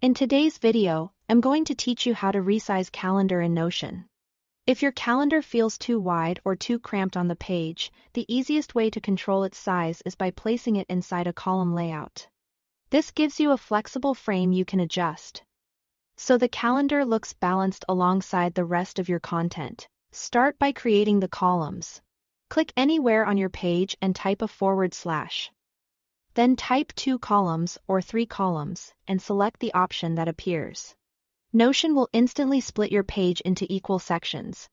In today's video, I'm going to teach you how to resize calendar in Notion. If your calendar feels too wide or too cramped on the page, the easiest way to control its size is by placing it inside a column layout. This gives you a flexible frame you can adjust, so the calendar looks balanced alongside the rest of your content. Start by creating the columns. Click anywhere on your page and type a /. Then type 2 columns or 3 columns and select the option that appears. Notion will instantly split your page into equal sections.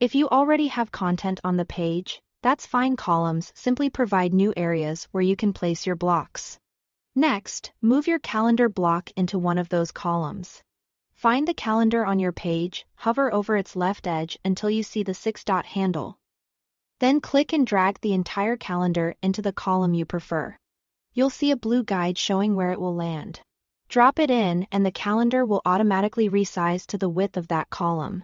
If you already have content on the page, that's fine. Columns simply provide new areas where you can place your blocks. Next, move your calendar block into one of those columns. Find the calendar on your page, hover over its left edge until you see the 6-dot handle. Then click and drag the entire calendar into the column you prefer. You'll see a blue guide showing where it will land. Drop it in and the calendar will automatically resize to the width of that column.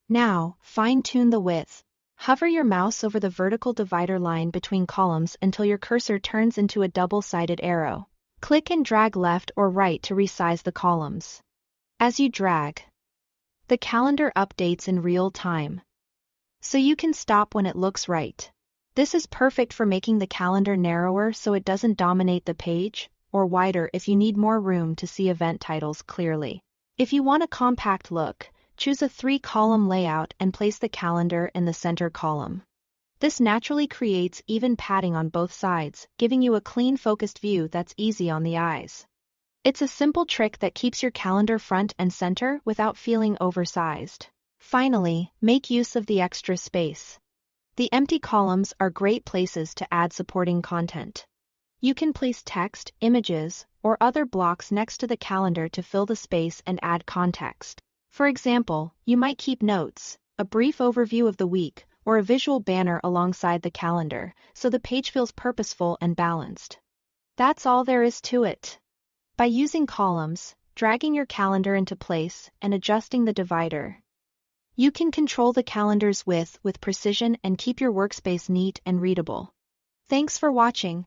Now, fine-tune the width. Hover your mouse over the vertical divider line between columns until your cursor turns into a double-sided arrow. Click and drag left or right to resize the columns. As you drag, the calendar updates in real time, so you can stop when it looks right. This is perfect for making the calendar narrower so it doesn't dominate the page, or wider if you need more room to see event titles clearly. If you want a compact look, choose a 3-column layout and place the calendar in the center column. This naturally creates even padding on both sides, giving you a clean, focused view that's easy on the eyes. It's a simple trick that keeps your calendar front and center without feeling oversized. Finally, make use of the extra space. The empty columns are great places to add supporting content. You can place text, images, or other blocks next to the calendar to fill the space and add context. For example, you might keep notes, a brief overview of the week, or a visual banner alongside the calendar, so the page feels purposeful and balanced. That's all there is to it. By using columns, dragging your calendar into place, and adjusting the divider, you can control the calendar's width with precision and keep your workspace neat and readable. Thanks for watching.